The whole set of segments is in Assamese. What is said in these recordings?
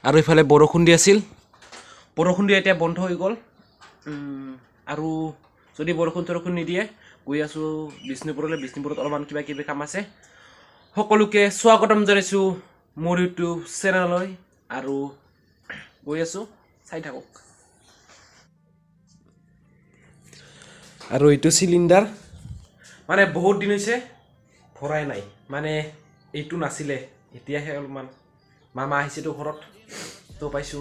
আৰু ইফালে বৰষুণ দি আছিল বৰষুণ দি এতিয়া বন্ধ হৈ গ'ল আৰু যদি বৰষুণ নিদিয়ে গৈ আছো বিষ্ণুপুৰত অলপমান কিবা কিবি কাম আছে সকলোকে স্বাগতম জনাইছো মোৰ ইউটিউব চেনেললৈ আৰু গৈ আছো চাই থাকক আৰু এইটো সিলিন্ডাৰ মানে বহুত দিন হৈছে ভৰাই নাই মানে এইটো নাছিলে এতিয়াহে অলপমান মামা আহিছে তো ঘৰত তো পাইছো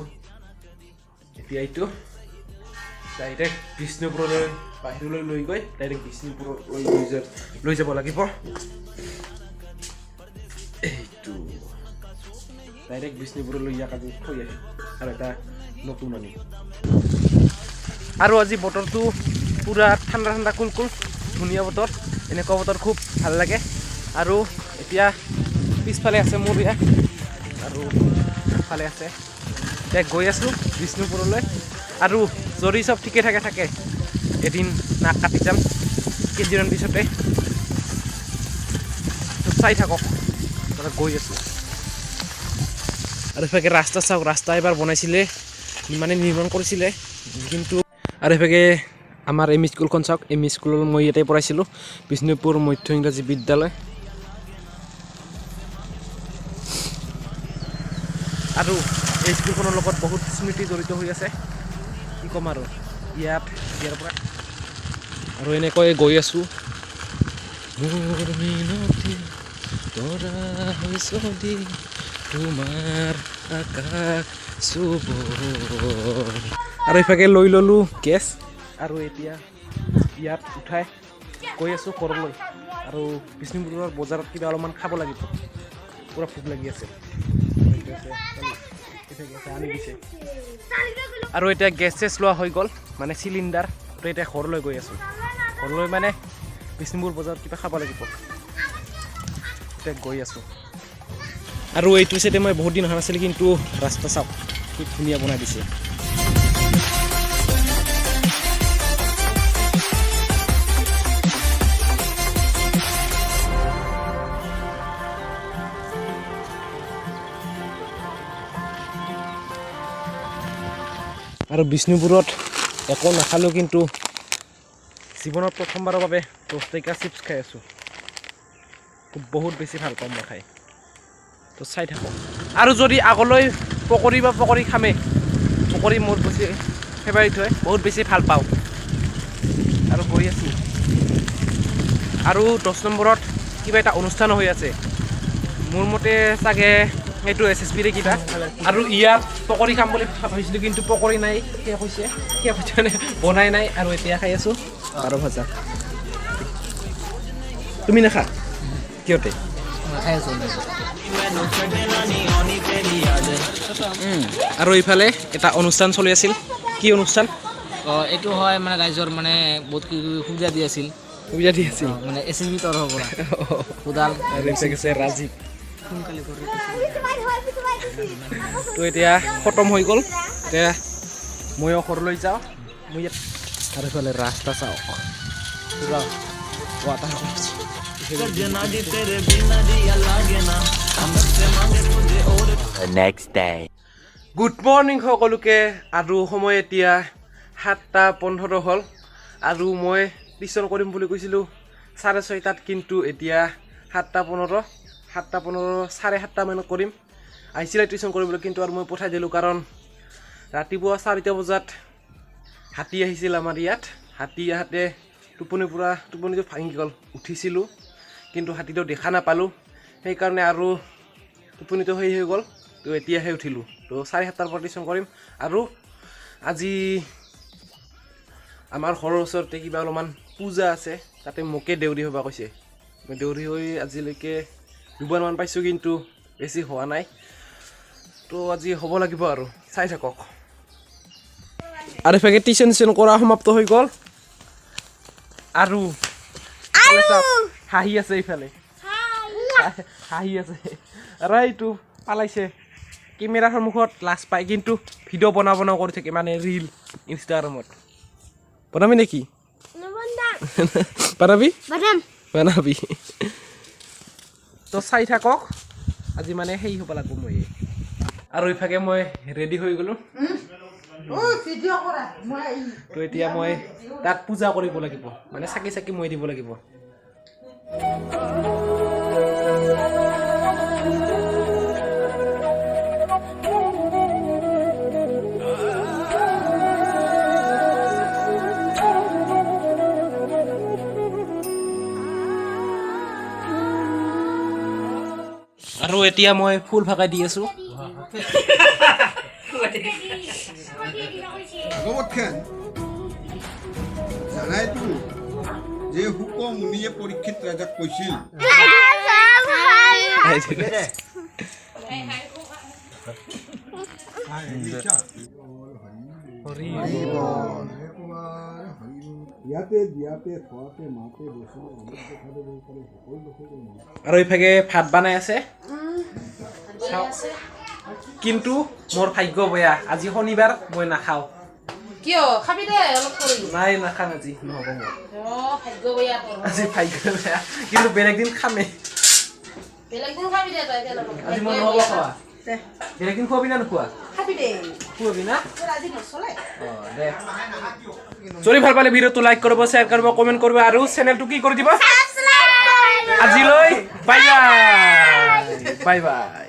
এতিয়া এইটো ডাইৰেক্ট বিষ্ণুপুৰলৈ বাহিৰলৈ লৈ গৈ ডাইৰেক্ট বিষ্ণুপুৰলৈ লৈ যাব লাগিব এইটো ডাইৰেক্ট বিষ্ণুপুৰলৈ ইয়াক আজি থৈ আহিম আৰু এটা নতুন আনি আৰু আজি বতৰটো পুৰা ঠাণ্ডা ঠাণ্ডা কুল ধুনীয়া বতৰ এনেকুৱা বতৰ খুব ভাল লাগে আৰু এতিয়া পিছফালে আছে মোৰ ইয়াত আৰু ফালে আছে এতিয়া গৈ আছোঁ বিষ্ণুপুৰলৈ আৰু যদি চব ঠিকে থাকে এদিন নাক কাটি যাম কেইদিনমান পিছতে চাই থাকক গৈ আছোঁ আৰু এইভাগে ৰাস্তা চাওক ৰাস্তা এবাৰ বনাইছিলে মানে নিৰ্মাণ কৰিছিলে কিন্তু আৰু এইভাগে আমাৰ এম ই স্কুলখন চাওক এম ই স্কুলত মই ইয়াতে পঢ়াইছিলোঁ বিষ্ণুপুৰ মধ্য ইংৰাজী বিদ্যালয় আৰু এই স্কুলখনৰ লগত বহুত স্মৃতি জড়িত হৈ আছে কি ক'ম আৰু ইয়াৰ পৰা আৰু এনেকৈ গৈ আছোঁ মোৰ মিনতি তৰা হৈছ দি তোমাৰ আকাশ চুব আৰু ইফালে লৈ ল'লোঁ গেছ আৰু এতিয়া ইয়াত উঠাই গৈ আছোঁ ঘৰলৈ আৰু বিষ্ণুপুৰৰ বজাৰত কিবা অলপমান খাব লাগিব পুৰা ভোক লাগি আছে আনি দিছে আৰু এতিয়া গেছ লোৱা হৈ গ'ল মানে চিলিণ্ডাৰ তো এতিয়া ঘৰলৈ গৈ আছোঁ ঘৰলৈ মানে বিষ্ণুপুৰ বজাৰত কিবা খাব লাগিব এতিয়া গৈ আছোঁ আৰু এইটো চাইডে মই বহুত দিন অহা নাছিলোঁ কিন্তু ৰাস্তা চাওক কি ধুনীয়া বনাই দিছে আৰু বিষ্ণুপুৰত একো নাখালেও কিন্তু জীৱনত প্ৰথমবাৰৰ বাবে 10 টকা চিপছ খাই আছোঁ বহুত বেছি ভাল পাওঁ মই খাই তো চাই থাকক আৰু যদি আগলৈ পকৰি খামে পকৰি মোৰ বেছি ফেভাৰিট হয় বহুত বেছি ভাল পাওঁ আৰু গৈ আছোঁ আৰু 10 নম্বৰত কিবা এটা অনুষ্ঠান হৈ আছে মোৰ মতে চাগে এইটো SSBৰে কিবা আৰু ইয়াত পকৰি খাম বুলি ভাবিছিলোঁ কিন্তু পকৰি নাই শেষ হৈছে বনাই নাই আৰু এতিয়া খাই আছোঁ বাৰ ভজা তুমি নাখা কিয়তে খাই আছোঁ আৰু এইফালে এটা অনুষ্ঠান চলি আছিল কি অনুষ্ঠান এইটো হয় মানে ৰাইজৰ মানে বহুত সুবিধা দি আছিল মানে SSB তৰফৰ পৰা কোদাল ৰাজীৱ তো এতিয়া খতম হৈ গ'ল এতিয়া ময়ো ঘৰলৈ যাওঁ মই ইয়াত আৰু এইফালে ৰাস্তা চাওক গুড মৰ্ণিং সকলোকে আৰু সময় এতিয়া 7:15 হ'ল আৰু মই টিউশ্যন কৰিম বুলি কৈছিলোঁ 6:30 কিন্তু এতিয়া 7:15 চাৰে 7টা মানত কৰিম আহিছিলে টিউশ্যন কৰিবলৈ কিন্তু আৰু মই পঠাই দিলোঁ কাৰণ ৰাতিপুৱা 4টা বজাত হাতী আহিছিল আমাৰ ইয়াত হাতী আহোঁতে টোপনিটো ভাঙি গ'ল উঠিছিলোঁ কিন্তু হাতীটো দেখা নাপালোঁ সেইকাৰণে আৰু টোপনিটো হৈ গ'ল তো এতিয়াহে উঠিলোঁ তো 7:30 পৰা টিউশ্যন কৰিম আৰু আজি আমাৰ ঘৰৰ ওচৰতে কিবা অলপমান পূজা আছে তাতে মোকে দেউৰী হ'ব কৈছে মই দেউৰী হৈ আজিলৈকে 2 বাৰমান পাইছোঁ কিন্তু বেছি হোৱা নাই তো আজি হ'ব লাগিব আৰু চাই থাকক আৰু এফালে টিউশ্যন কৰা সমাপ্ত হৈ গ'ল আৰু হাঁহি আছে এইফালে হাঁহি আছে আৰু এইটো পালাইছে কেমেৰাৰ সন্মুখত লাজ পায় কিন্তু ভিডিঅ' বনাব কৰি থাকে মানে ৰিল ইনষ্টাগ্ৰামত বনাবি নেকি বনাবি তো চাই থাকক আজি মানে সেই হ'ব লাগিব মই আৰু ইফালে মই ৰেডি হৈ গ'লো তো এতিয়া মই তাত পূজা কৰিব লাগিব মানে চাকি মই দিব লাগিব আৰু এতিয়া মই ফুল ভাগাই দি আছো ভগৱতখন জানাইতো যে শুক মুনিয়ে পৰীক্ষিত ৰাজাক কৈছিল আৰু ইফালে ভাত বনাই আছে কিন্তু মোৰ ভাগ্য বেয়া আজি শনিবাৰ মই নাখাওঁ কিয় খাবি দে অলপ কৰি নাই নাখাম আজি নহ'ব মোৰ ভাগ্য বেয়া তোৰ আজি ভাগ্য বেয়া কিন্তু বেলেগ দিন খামেই বেলেগ দিন খাবি দে তই আজি মই নহ'ব খোৱা বেলেগ দিন খোৱাবি না নোখোৱা খাবি দে খোৱাবি না তোৰ আজি নচলে দে যদি ভাল পালে ভিডিঅ'টো লাইক কৰিব শ্বেয়াৰ কৰিব কমেণ্ট কৰিব আৰু চেনেলটো কি কৰি দিব আজিলৈ বাই বাই বাই বাই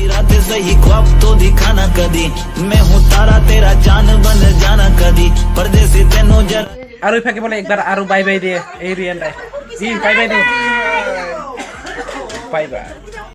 रात सही ख्वाब तो दिखाना कदी मैं हूँ तारा तेरा जान बन जाना कदी परदेसी तेनो जर আৰু ইফাকে বলে একবাৰ আৰু বাই বাই দিয়ে এই ৰিয়েল বাই বাই দে বাই বাই